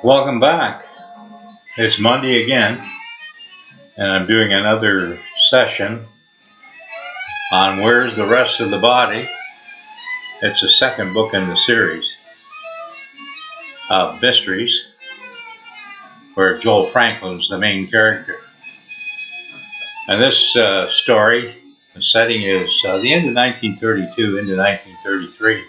Welcome back. It's Monday again, and I'm doing another session on Where's the Rest of the Body. It's the second book in the series of mysteries where Joel Franklin's the main character. And this story, the setting is the end of 1932 into 1933.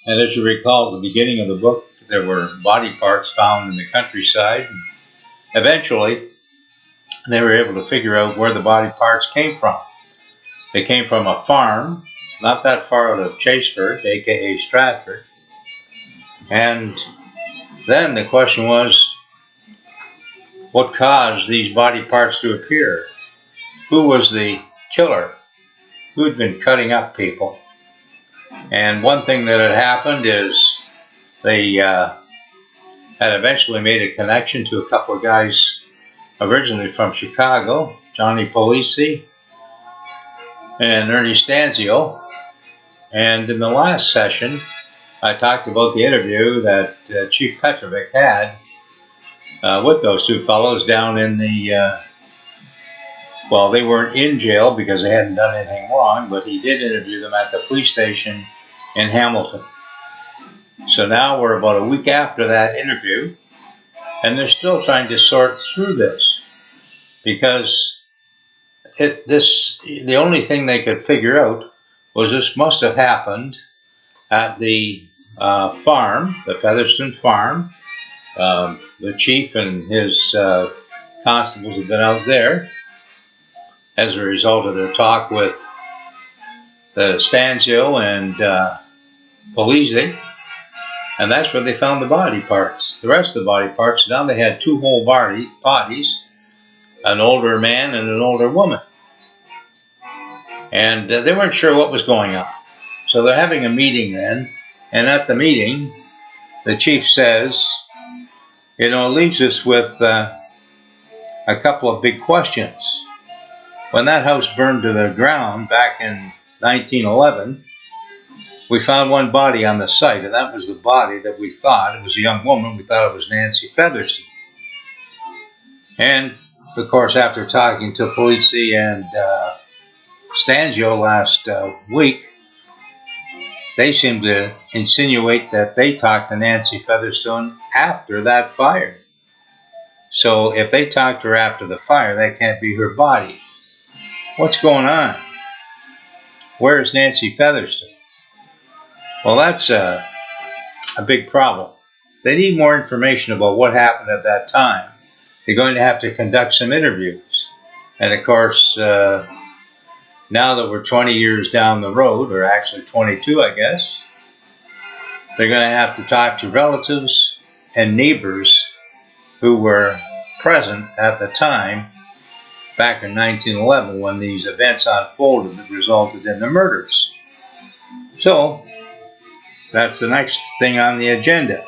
And as you recall, at the beginning of the book, there were body parts found in the countryside. And eventually, they were able to figure out where the body parts came from. They came from a farm not that far out of Chaseford, aka Stratford. And then the question was, what caused these body parts to appear? Who was the killer? Who had been cutting up people? And one thing that had happened is they had eventually made a connection to a couple of guys originally from Chicago, Johnny Polisi and Ernie Stanzio. And in the last session, I talked about the interview that Chief Petrovic had with those two fellows down in the, well, they weren't in jail because they hadn't done anything wrong, but he did interview them at the police station in Hamilton. So now we're about a week after that interview, and they're still trying to sort through this because the only thing they could figure out was this must have happened at the farm, the Featherstone farm. The chief and his constables have been out there as a result of their talk with the Stanzio and Polisi, and that's where they found the body parts. The rest of the body parts, now they had two whole bodies, an older man and an older woman. And they weren't sure what was going on. So they're having a meeting then, and at the meeting, the chief says, it leaves us with a couple of big questions. When that house burned to the ground back in 1911, we found one body on the site, and that was the body that we thought, it was a young woman, we thought it was Nancy Featherstone. And, of course, after talking to Polizzi and Stanzio last week, they seemed to insinuate that they talked to Nancy Featherstone after that fire. So if they talked to her after the fire, that can't be her body. What's going on? Where is Nancy Featherstone? Well, that's a big problem. They need more information about what happened at that time. They're going to have to conduct some interviews. And of course, now that we're 20 years down the road, or actually 22, I guess, they're going to have to talk to relatives and neighbors who were present at the time back in 1911 when these events unfolded that resulted in the murders. So that's the next thing on the agenda.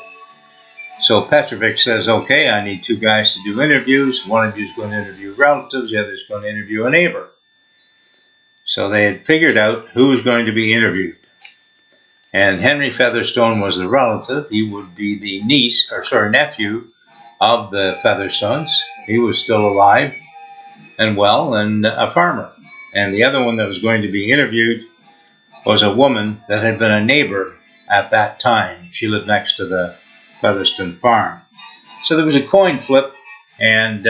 So Petrovic says, okay, I need two guys to do interviews. One of you is going to interview relatives, the other is going to interview a neighbor. So they had figured out who was going to be interviewed. And Henry Featherstone was the relative. He would be the nephew of the Featherstones. He was still alive and well and a farmer. And the other one that was going to be interviewed was a woman that had been a neighbor at that time. She lived next to the Featherstone farm. So there was a coin flip, and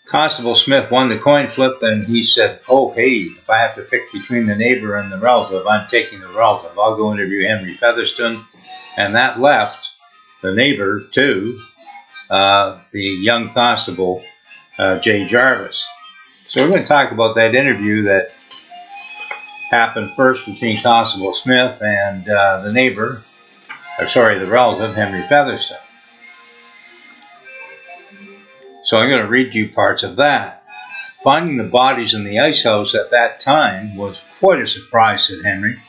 Constable Smith won the coin flip, and he said, oh, hey, if I have to pick between the neighbor and the relative, I'm taking the relative. I'll go interview Henry Featherstone. And that left the neighbor to the young constable, J. Jarvis. So we're going to talk about that interview that happened first between Constable Smith and the relative, Henry Featherstone. So I'm going to read you parts of that. Finding the bodies in the ice house at that time was quite a surprise, said Henry.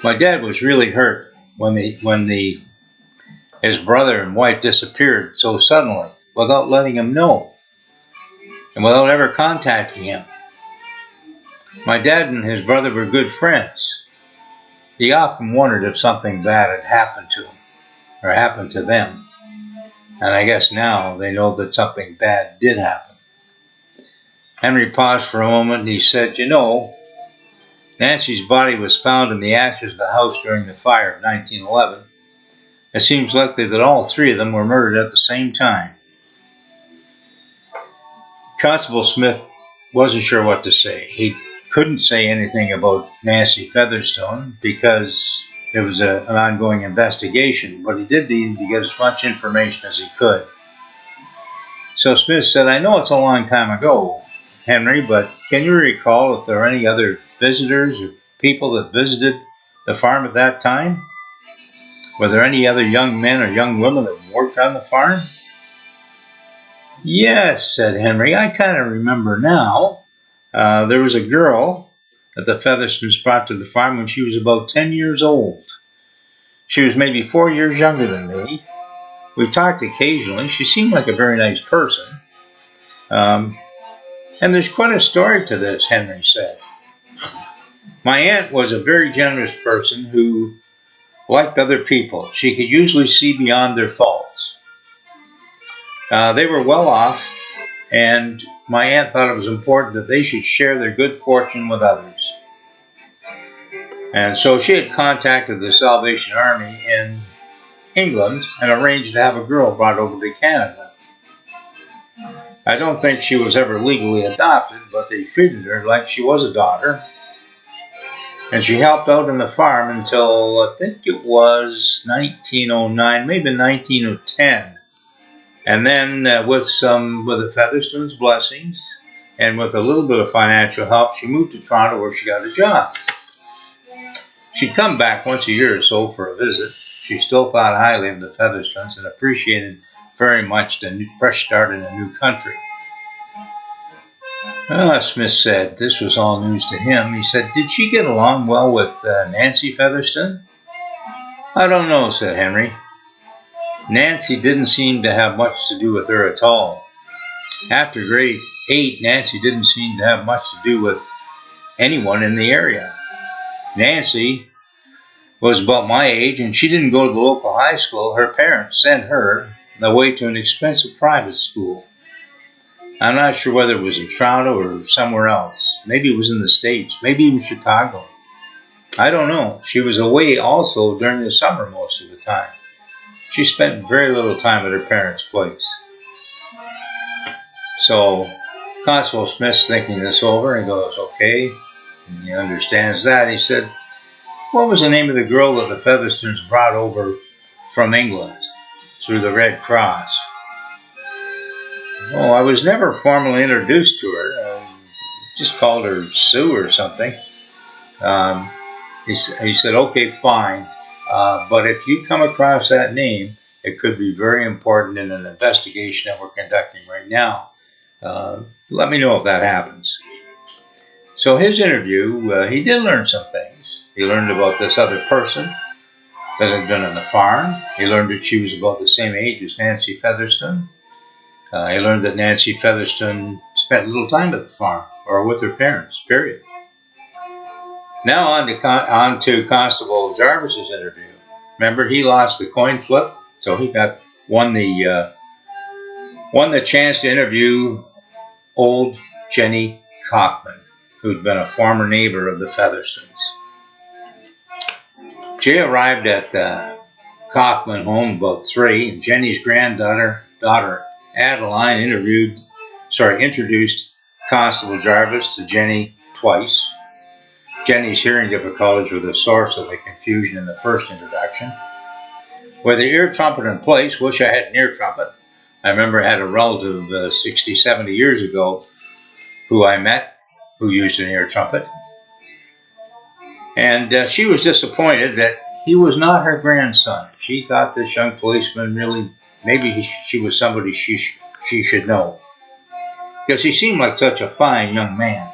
My dad was really hurt when his brother and wife disappeared so suddenly, without letting him know, and without ever contacting him. My dad and his brother were good friends. He often wondered if something bad had happened to him. or happened to them. And I guess now they know that something bad did happen. Henry paused for a moment and he said, "You know, Nancy's body was found in the ashes of the house during the fire of 1911. It seems likely that all three of them were murdered at the same time." Constable Smith wasn't sure what to say. He couldn't say anything about Nancy Featherstone because it was an ongoing investigation, but he did need to get as much information as he could. So Smith said, "I know it's a long time ago, Henry, but can you recall if there were any other visitors or people that visited the farm at that time? Were there any other young men or young women that worked on the farm?" "Yes," said Henry, "I kind of remember now. There was a girl that the Featherstones brought to the farm when she was about 10 years old. She was maybe 4 years younger than me. We talked occasionally. She seemed like a very nice person. And there's quite a story to this," Henry said. "My aunt was a very generous person who liked other people. She could usually see beyond their faults. They were well off, and my aunt thought it was important that they should share their good fortune with others. And so she had contacted the Salvation Army in England and arranged to have a girl brought over to Canada. I don't think she was ever legally adopted, but they treated her like she was a daughter. And she helped out on the farm until I think it was 1909, maybe 1910. And then with the Featherstone's blessings and with a little bit of financial help, she moved to Toronto where she got a job. She'd come back once a year or so for a visit. She still thought highly of the Featherstones and appreciated very much the fresh start in a new country." Smith said this was all news to him. He said, "Did she get along well with Nancy Featherstone?" "I don't know," said Henry. "Nancy didn't seem to have much to do with her at all. After grade 8, Nancy didn't seem to have much to do with anyone in the area. Nancy was about my age, and she didn't go to the local high school. Her parents sent her away to an expensive private school. I'm not sure whether it was in Toronto or somewhere else. Maybe it was in the States, maybe even Chicago. I don't know. She was away also during the summer most of the time. She spent very little time at her parents' place." So Constable Smith's thinking this over and goes, "Okay," and he understands that. He said, "What was the name of the girl that the Featherstones brought over from England through the Red Cross?" "Oh, I was never formally introduced to her. Just called her Sue or something." He said, "Okay, fine. But if you come across that name, it could be very important in an investigation that we're conducting right now. Let me know if that happens." So his interview, he did learn some things. He learned about this other person that had been on the farm. He learned that she was about the same age as Nancy Featherstone. He learned that Nancy Featherstone spent little time at the farm or with her parents, period. Now on to Constable Jarvis's interview. Remember, he lost the coin flip, so he won the chance to interview old Jenny Kaufman, who'd been a former neighbor of the Featherstones. Jay arrived at the Kaufman home about 3, and Jenny's daughter Adeline introduced Constable Jarvis to Jenny twice. Jenny's hearing difficulties were the source of the confusion in the first introduction. With the ear trumpet in place, wish I had an ear trumpet. I remember I had a relative 60, 70 years ago who I met who used an ear trumpet. And she was disappointed that he was not her grandson. She thought this young policeman maybe she was somebody she should know, because he seemed like such a fine young man.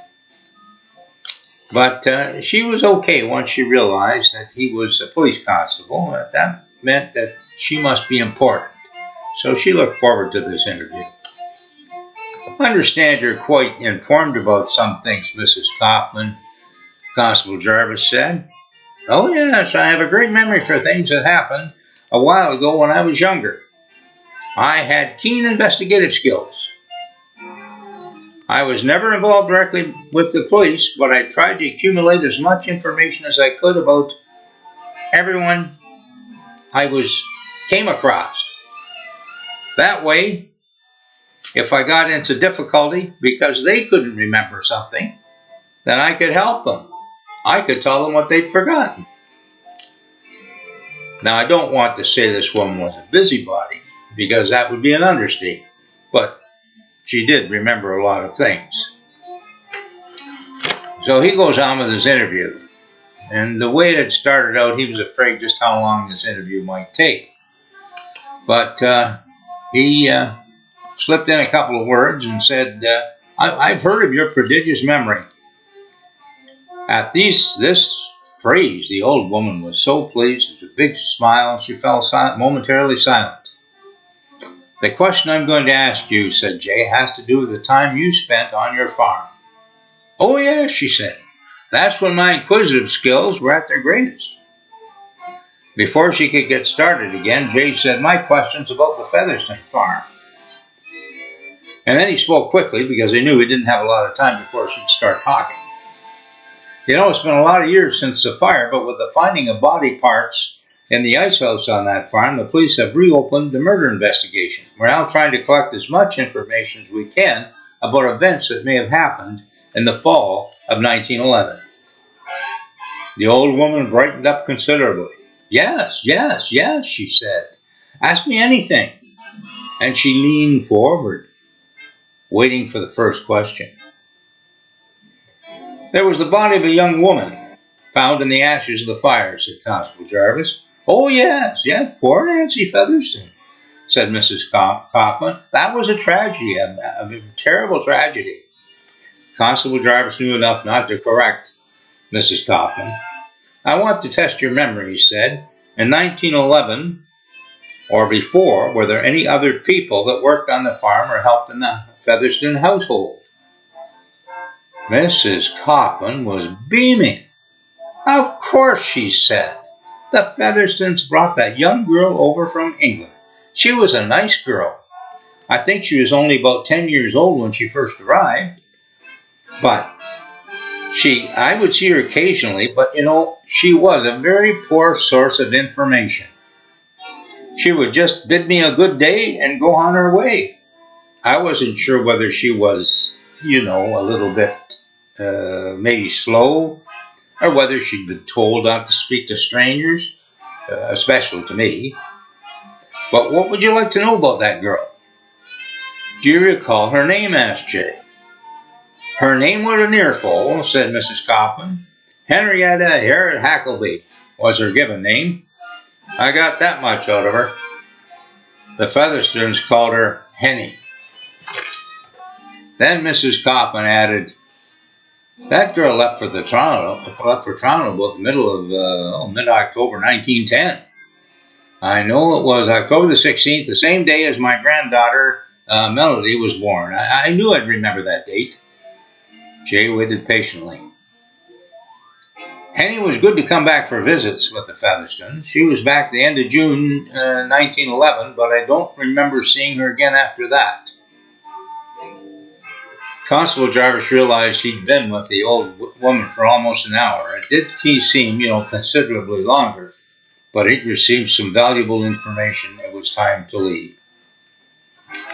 But she was okay once she realized that he was a police constable. That meant that she must be important. So she looked forward to this interview. "I understand you're quite informed about some things, Mrs. Kaufman," Constable Jarvis said. "Oh, yes, I have a great memory for things that happened. a while ago when I was younger. I had keen investigative skills. I was never involved directly with the police, but I tried to accumulate as much information as I could about everyone I came across. That way, if I got into difficulty because they couldn't remember something, then I could help them. I could tell them what they'd forgotten. Now, I don't want to say this woman was a busybody, because that would be an understatement, but she did remember a lot of things. So he goes on with his interview, and the way it had started out, he was afraid just how long this interview might take. But he slipped in a couple of words and said, I've heard of your prodigious memory. At this phrase, the old woman was so pleased, with a big smile, she fell momentarily silent. The question I'm going to ask you, said Jay, has to do with the time you spent on your farm. Oh, yes, she said. That's when my inquisitive skills were at their greatest. Before she could get started again, Jay said, my question's about the Featherstone farm. And then he spoke quickly because he knew he didn't have a lot of time before she'd start talking. You know, it's been a lot of years since the fire, but with the finding of body parts in the ice house on that farm, the police have reopened the murder investigation. We're now trying to collect as much information as we can about events that may have happened in the fall of 1911. The old woman brightened up considerably. Yes, yes, yes, she said. Ask me anything. And she leaned forward, waiting for the first question. There was the body of a young woman found in the ashes of the fire, said Constable Jarvis. Oh, yes, yes, poor Nancy Featherstone, said Mrs. Kaufman. That was a tragedy, a terrible tragedy. Constable Jarvis knew enough not to correct Mrs. Kaufman. I want to test your memory, he said. In 1911, or before, were there any other people that worked on the farm or helped in the Featherstone household? Mrs. Kaufman was beaming. Of course, she said. The Featherstones brought that young girl over from England. She was a nice girl. I think she was only about 10 years old when she first arrived. But I would see her occasionally, but she was a very poor source of information. She would just bid me a good day and go on her way. I wasn't sure whether she was, a little bit maybe slow, or whether she'd been told not to speak to strangers, especially to me. But what would you like to know about that girl? Do you recall her name? Asked Jay. Her name was an earful, said Mrs. Kaufman. Henrietta Harriet Hackleby was her given name. I got that much out of her. The Featherstones called her Henny. Then Mrs. Kaufman added, that girl left for Toronto about the middle of mid-October 1910. I know it was October the 16th, the same day as my granddaughter Melody was born. I knew I'd remember that date. Jay waited patiently. Henny was good to come back for visits with the Featherstones. She was back the end of June 1911, but I don't remember seeing her again after that. Constable Jarvis realized he'd been with the old woman for almost an hour. It did seem, considerably longer, but he'd received some valuable information. It was time to leave.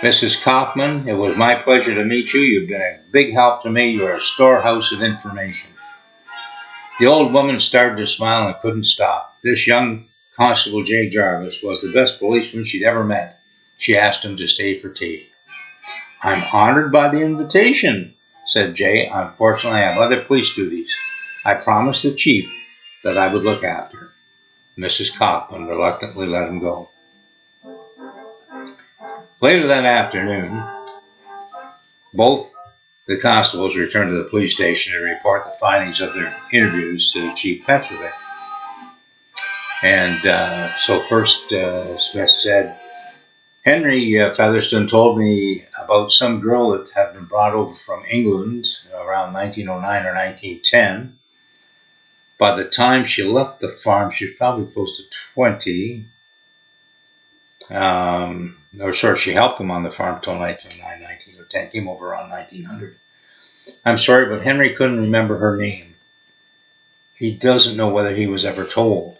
Mrs. Kaufman, it was my pleasure to meet you. You've been a big help to me. You're a storehouse of information. The old woman started to smile and couldn't stop. This young Constable J. Jarvis was the best policeman she'd ever met. She asked him to stay for tea. I'm honored by the invitation, said Jay. Unfortunately, I have other police duties. I promised the chief that I would look after her. Mrs. Kaufman reluctantly let him go. Later that afternoon, both the constables returned to the police station to report the findings of their interviews to Chief Petrovic. And so first, Smith said, Henry Featherstone told me about some girl that had been brought over from England around 1909 or 1910. By the time she left the farm, she was probably close to 20. Or sort she helped him on the farm till 1909, 1910, came over around 1900. I'm sorry, but Henry couldn't remember her name. He doesn't know whether he was ever told.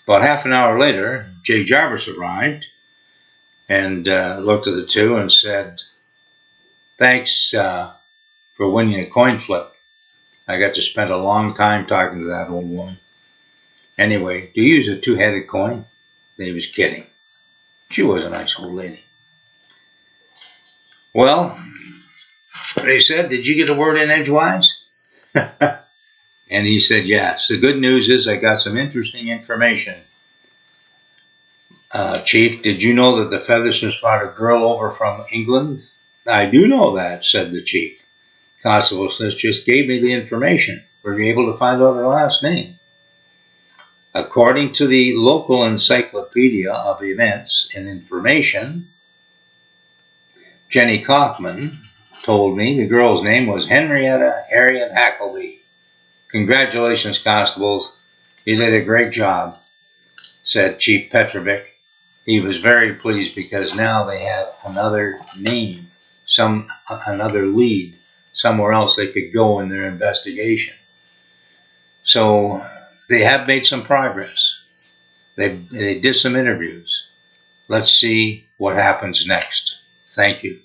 About half an hour later, Jay Jarvis arrived and looked at the two and said, "Thanks for winning a coin flip. I got to spend a long time talking to that old woman. Anyway, do you use a two-headed coin?" And he was kidding. She was a nice old lady. Well, they said, "Did you get a word in edgewise?" And he said, "Yes. The good news is I got some interesting information. Chief, did you know that the Featherstones brought a girl over from England?" "I do know that," said the chief. "Constable Smith just gave me the information. Were you able to find out her last name?" "According to the local encyclopedia of events and information, Jenny Kaufman told me the girl's name was Henrietta Harriet Hackleby." "Congratulations, constables. You did a great job," said Chief Petrovic. He was very pleased because now they had another name, another lead, somewhere else they could go in their investigation. So they have made some progress. They did some interviews. Let's see what happens next. Thank you.